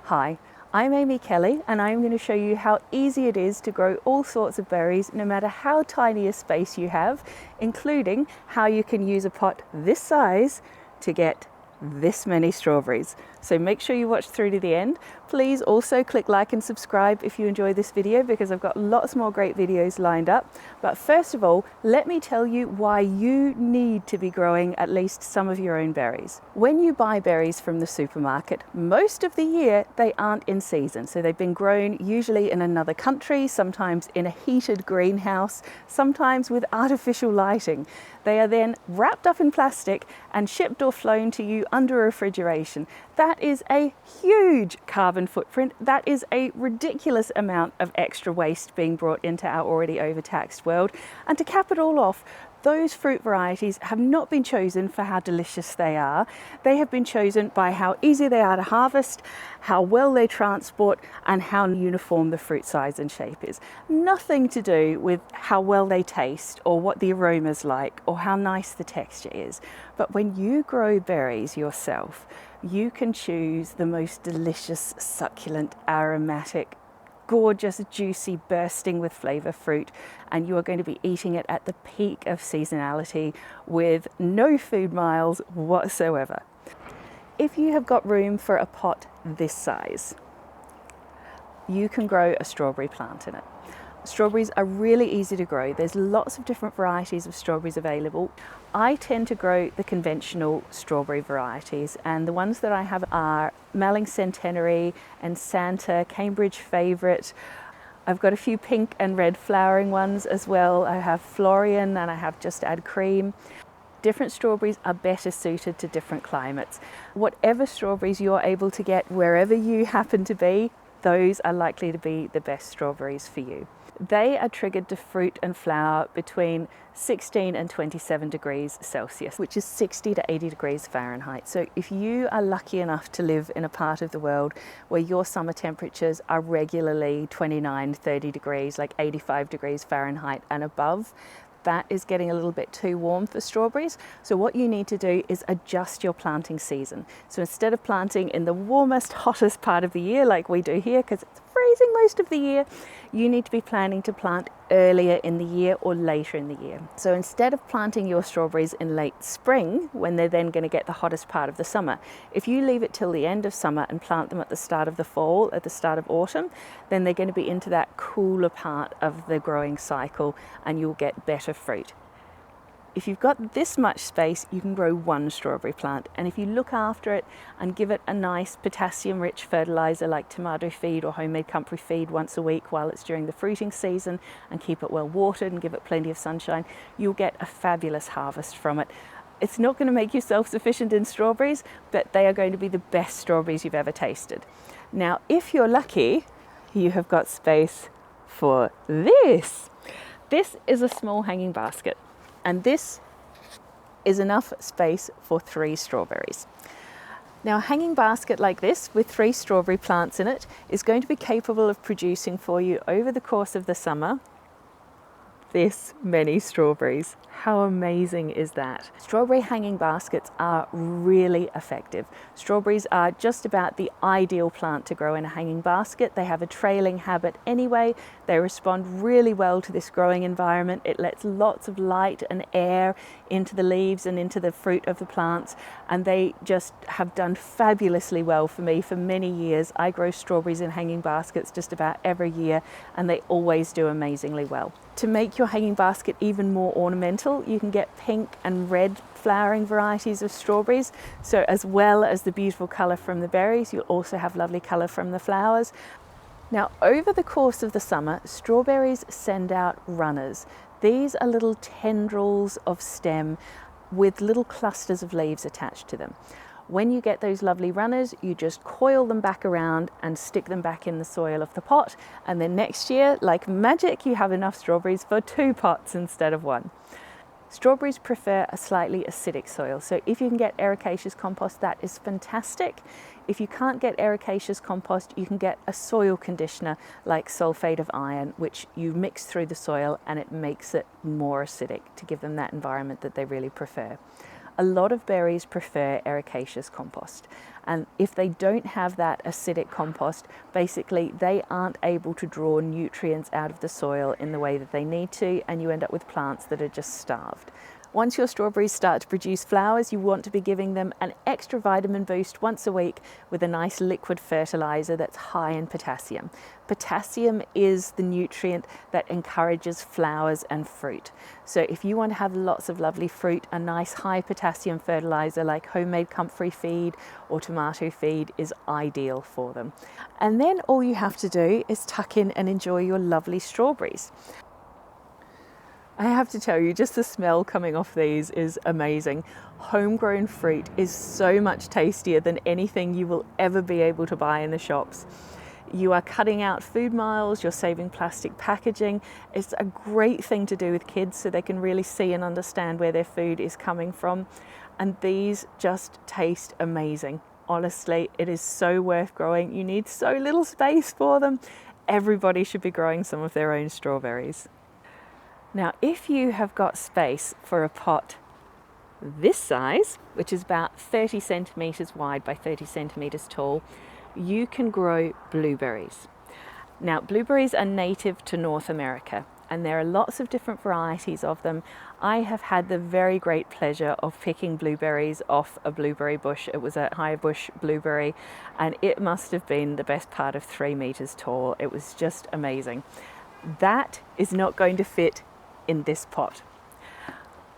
Hi, I'm Amy Kelly and I'm going to show you how easy it is to grow all sorts of berries no matter how tiny a space you have, including how you can use a pot this size to get this many strawberries. So make sure you watch through to the end. Please also click like and subscribe if you enjoy this video because I've got lots more great videos lined up. But first of all, let me tell you why you need to be growing at least some of your own berries. When you buy berries from the supermarket, most of the year they aren't in season. So they've been grown usually in another country, sometimes in a heated greenhouse, sometimes with artificial lighting. They are then wrapped up in plastic and shipped or flown to you under refrigeration. That is a huge carbon footprint. That is a ridiculous amount of extra waste being brought into our already overtaxed world. And to cap it all off, those fruit varieties have not been chosen for how delicious they are. They have been chosen by how easy they are to harvest, how well they transport, and how uniform the fruit size and shape is. Nothing to do with how well they taste or what the aroma's like or how nice the texture is. But when you grow berries yourself, you can choose the most delicious, succulent, aromatic, gorgeous, juicy, bursting with flavor fruit, and you are going to be eating it at the peak of seasonality with no food miles whatsoever. If you have got room for a pot this size, you can grow a strawberry plant in it. Strawberries are really easy to grow. There's lots of different varieties of strawberries available. I tend to grow the conventional strawberry varieties, and the ones that I have are Malling Centenary and Santa, Cambridge Favourite. I've got a few pink and red flowering ones as well. I have Florian and I have Just Add Cream. Different strawberries are better suited to different climates. Whatever strawberries you're able to get wherever you happen to be, those are likely to be the best strawberries for you. They are triggered to fruit and flower between 16 and 27 degrees Celsius, which is 60 to 80 degrees Fahrenheit. So if you are lucky enough to live in a part of the world where your summer temperatures are regularly 29, 30 degrees, like 85 degrees Fahrenheit and above, that is getting a little bit too warm for strawberries. So what you need to do is adjust your planting season. So instead of planting in the warmest, hottest part of the year like we do here, because it's freezing most of the year, you need to be planning to plant earlier in the year or later in the year. So instead of planting your strawberries in late spring, when they're then going to get the hottest part of the summer, if you leave it till the end of summer and plant them at the start of the fall, at the start of autumn, then they're going to be into that cooler part of the growing cycle and you'll get better fruit. If you've got this much space, you can grow one strawberry plant, and if you look after it and give it a nice potassium-rich fertilizer like tomato feed or homemade comfrey feed once a week while it's during the fruiting season, and keep it well watered and give it plenty of sunshine, you'll get a fabulous harvest from it. It's not going to make you self-sufficient in strawberries, but they are going to be the best strawberries you've ever tasted. Now, if you're lucky, you have got space for this. This is a small hanging basket. And this is enough space for 3 strawberries. Now, a hanging basket like this with 3 strawberry plants in it is going to be capable of producing for you over the course of the summer this many strawberries. How amazing is that? Strawberry hanging baskets are really effective. Strawberries are just about the ideal plant to grow in a hanging basket. They have a trailing habit anyway. They respond really well to this growing environment. It lets lots of light and air into the leaves and into the fruit of the plants, and they just have done fabulously well for me for many years. I grow strawberries in hanging baskets just about every year, and they always do amazingly well. To make your hanging basket even more ornamental, you can get pink and red flowering varieties of strawberries. So as well as the beautiful colour from the berries, you'll also have lovely colour from the flowers. Now, over the course of the summer, strawberries send out runners. These are little tendrils of stem with little clusters of leaves attached to them. When you get those lovely runners, you just coil them back around and stick them back in the soil of the pot. And then next year, like magic, you have enough strawberries for 2 pots instead of 1. Strawberries prefer a slightly acidic soil. So if you can get ericaceous compost, that is fantastic. If you can't get ericaceous compost, you can get a soil conditioner like sulfate of iron, which you mix through the soil and it makes it more acidic to give them that environment that they really prefer. A lot of berries prefer ericaceous compost. And if they don't have that acidic compost, basically they aren't able to draw nutrients out of the soil in the way that they need to, and you end up with plants that are just starved. Once your strawberries start to produce flowers, you want to be giving them an extra vitamin boost once a week with a nice liquid fertilizer that's high in potassium. Potassium is the nutrient that encourages flowers and fruit. So if you want to have lots of lovely fruit, a nice high potassium fertilizer like homemade comfrey feed or tomato feed is ideal for them. And then all you have to do is tuck in and enjoy your lovely strawberries. I have to tell you, just the smell coming off these is amazing. Homegrown fruit is so much tastier than anything you will ever be able to buy in the shops. You are cutting out food miles, you're saving plastic packaging. It's a great thing to do with kids so they can really see and understand where their food is coming from. And these just taste amazing. Honestly, it is so worth growing. You need so little space for them. Everybody should be growing some of their own strawberries. Now, if you have got space for a pot this size, which is about 30 centimetres wide by 30 centimetres tall, you can grow blueberries. Now, blueberries are native to North America, and there are lots of different varieties of them. I have had the very great pleasure of picking blueberries off a blueberry bush. It was a high bush blueberry, and it must have been the best part of 3 metres tall. It was just amazing. That is not going to fit in this pot.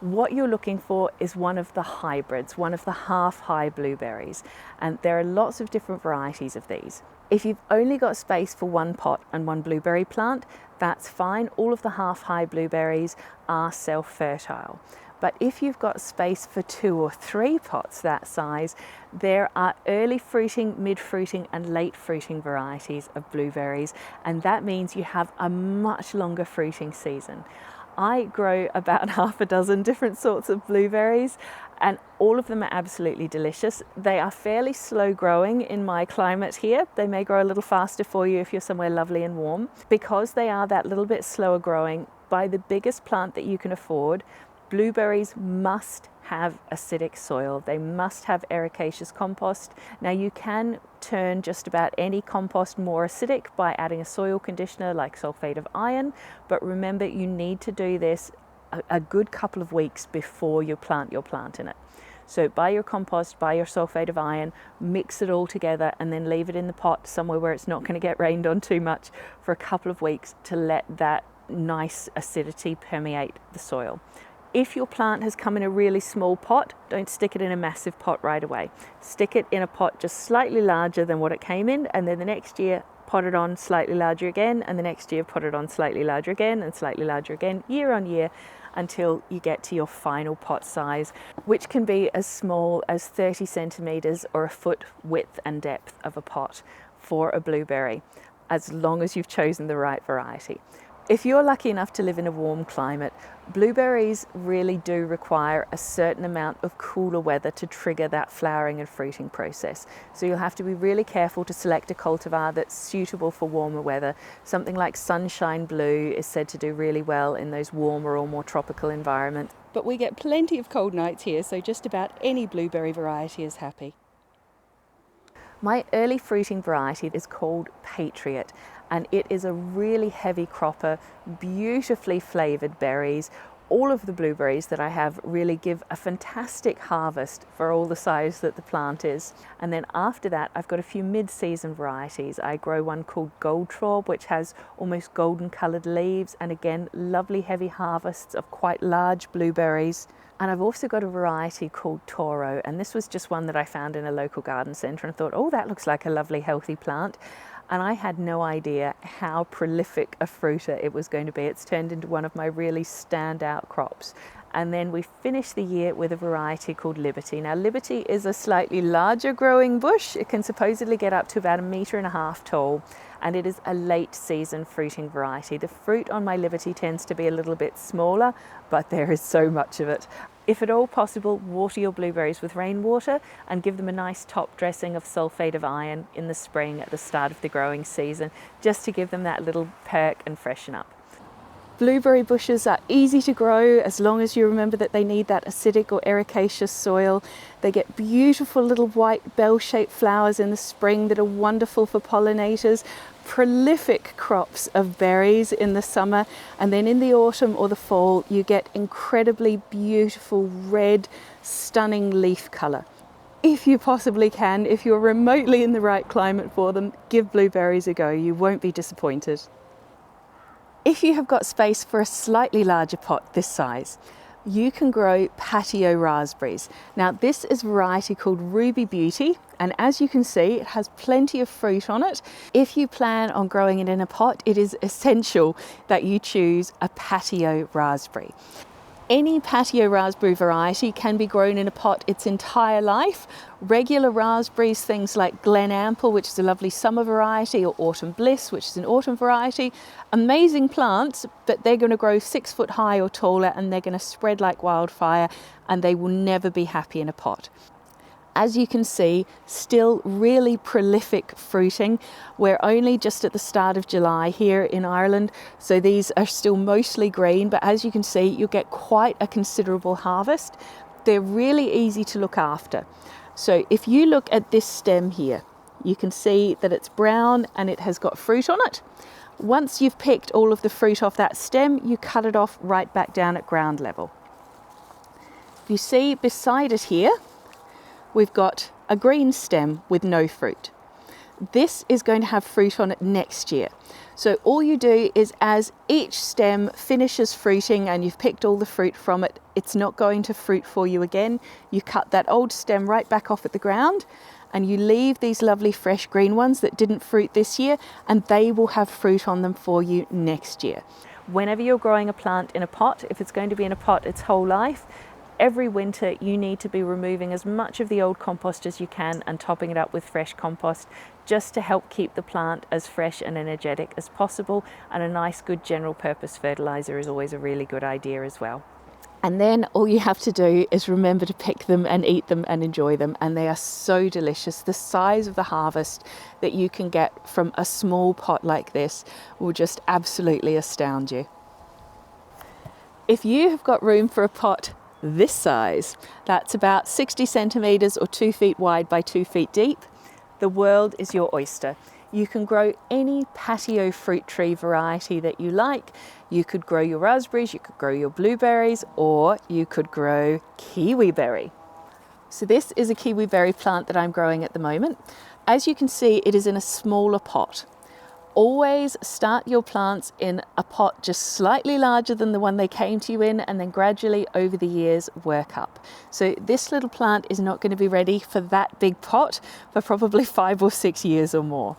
What you're looking for is one of the hybrids, one of the half-high blueberries, and there are lots of different varieties of these. If you've only got space for one pot and one blueberry plant, that's fine. All of the half-high blueberries are self-fertile. But if you've got space for 2 or 3 pots that size, there are early fruiting, mid-fruiting and late fruiting varieties of blueberries, and that means you have a much longer fruiting season. I grow about half a dozen different sorts of blueberries, and all of them are absolutely delicious. They are fairly slow growing in my climate here. They may grow a little faster for you if you're somewhere lovely and warm. Because they are that little bit slower growing, buy the biggest plant that you can afford. Blueberries must have acidic soil. They must have ericaceous compost. Now, you can turn just about any compost more acidic by adding a soil conditioner like sulfate of iron, but remember, you need to do this a good couple of weeks before you plant your plant in it. So buy your compost, buy your sulfate of iron, mix it all together, and then leave it in the pot somewhere where it's not going to get rained on too much for a couple of weeks to let that nice acidity permeate the soil. If your plant has come in a really small pot, don't stick it in a massive pot right away. Stick it in a pot just slightly larger than what it came in, and then the next year pot it on slightly larger again, and the next year pot it on slightly larger again and slightly larger again, year on year, until you get to your final pot size, which can be as small as 30 centimetres or a foot width and depth of a pot for a blueberry, as long as you've chosen the right variety. If you're lucky enough to live in a warm climate, blueberries really do require a certain amount of cooler weather to trigger that flowering and fruiting process. So you'll have to be really careful to select a cultivar that's suitable for warmer weather. Something like Sunshine Blue is said to do really well in those warmer or more tropical environments. But we get plenty of cold nights here, so just about any blueberry variety is happy. My early fruiting variety is called Patriot, and it is a really heavy cropper, beautifully flavoured berries. All of the blueberries that I have really give a fantastic harvest for all the size that the plant is. And then after that, I've got a few mid-season varieties. I grow one called Goldtraub, which has almost golden coloured leaves, and again, lovely heavy harvests of quite large blueberries. And I've also got a variety called Toro, and this was just one that I found in a local garden centre and thought, oh, that looks like a lovely healthy plant. And I had no idea how prolific a fruiter it was going to be. It's turned into one of my really standout crops. And then we finished the year with a variety called Liberty. Now, Liberty is a slightly larger growing bush. It can supposedly get up to about 1.5 meters tall, and it is a late season fruiting variety. The fruit on my Liberty tends to be a little bit smaller, but there is so much of it. If at all possible, water your blueberries with rainwater and give them a nice top dressing of sulfate of iron in the spring at the start of the growing season, just to give them that little perk and freshen up. Blueberry bushes are easy to grow as long as you remember that they need that acidic or ericaceous soil. They get beautiful little white bell-shaped flowers in the spring that are wonderful for pollinators, prolific crops of berries in the summer, and then in the autumn or the fall you get incredibly beautiful red, stunning leaf colour. If you possibly can, if you're remotely in the right climate for them, give blueberries a go. You won't be disappointed. If you have got space for a slightly larger pot this size, you can grow Patio Raspberries. Now this is a variety called Ruby Beauty, and as you can see it has plenty of fruit on it. If you plan on growing it in a pot, it is essential that you choose a Patio Raspberry. Any Patio Raspberry variety can be grown in a pot its entire life. Regular raspberries, things like Glen Ample, which is a lovely summer variety, or Autumn Bliss, which is an autumn variety, amazing plants, but they're going to grow 6 foot high or taller, and they're going to spread like wildfire, and they will never be happy in a pot. As you can see, still really prolific fruiting. We're only just at the start of July here in Ireland, so these are still mostly green, but as you can see, you'll get quite a considerable harvest. They're really easy to look after. So if you look at this stem here, you can see that it's brown and it has got fruit on it. Once you've picked all of the fruit off that stem, you cut it off right back down at ground level. You see beside it here, we've got a green stem with no fruit. This is going to have fruit on it next year. So all you do is, as each stem finishes fruiting and you've picked all the fruit from it, it's not going to fruit for you again. You cut that old stem right back off at the ground and you leave these lovely fresh green ones that didn't fruit this year, and they will have fruit on them for you next year. Whenever you're growing a plant in a pot, if it's going to be in a pot its whole life, every winter you need to be removing as much of the old compost as you can and topping it up with fresh compost, just to help keep the plant as fresh and energetic as possible. And a nice good general purpose fertilizer is always a really good idea as well. And then all you have to do is remember to pick them and eat them and enjoy them, and they are so delicious. The size of the harvest that you can get from a small pot like this will just absolutely astound you. If you have got room for a pot this size, that's about 60 centimeters or 2 feet wide by 2 feet deep, the world is your oyster. You can grow any patio fruit tree variety that you like. You could grow your raspberries, you could grow your blueberries, or you could grow kiwiberry. So this is a kiwiberry plant that I'm growing at the moment. As you can see, it is in a smaller pot. Always start your plants in a pot just slightly larger than the one they came to you in, and then gradually over the years work up. So this little plant is not going to be ready for that big pot for probably 5 or 6 years or more.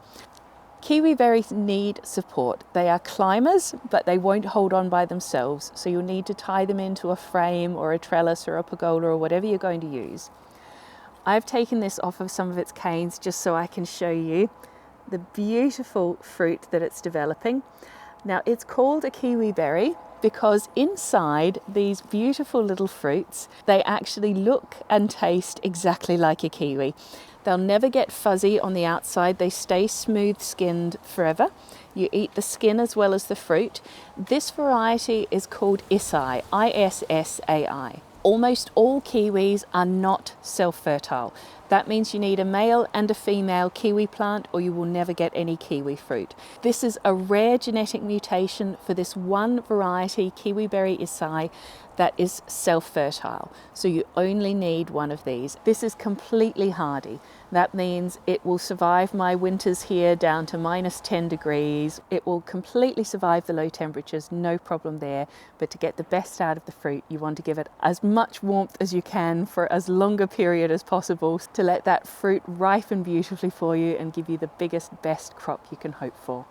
Kiwiberries need support. They are climbers, but they won't hold on by themselves. So you'll need to tie them into a frame or a trellis or a pergola or whatever you're going to use. I've taken this off of some of its canes just so I can show you the beautiful fruit that it's developing. Now it's called a kiwiberry because inside these beautiful little fruits, they actually look and taste exactly like a kiwi. They'll never get fuzzy on the outside. They stay smooth skinned forever. You eat the skin as well as the fruit. This variety is called Issai, I-S-S-A-I. Almost all kiwis are not self-fertile. That means you need a male and a female kiwi plant or you will never get any kiwi fruit. This is a rare genetic mutation for this one variety, Kiwiberry Issai, that is self-fertile. So you only need one of these. This is completely hardy. That means it will survive my winters here down to -10 degrees. It will completely survive the low temperatures, no problem there. But to get the best out of the fruit, you want to give it as much warmth as you can for as long a period as possible to let that fruit ripen beautifully for you and give you the biggest, best crop you can hope for.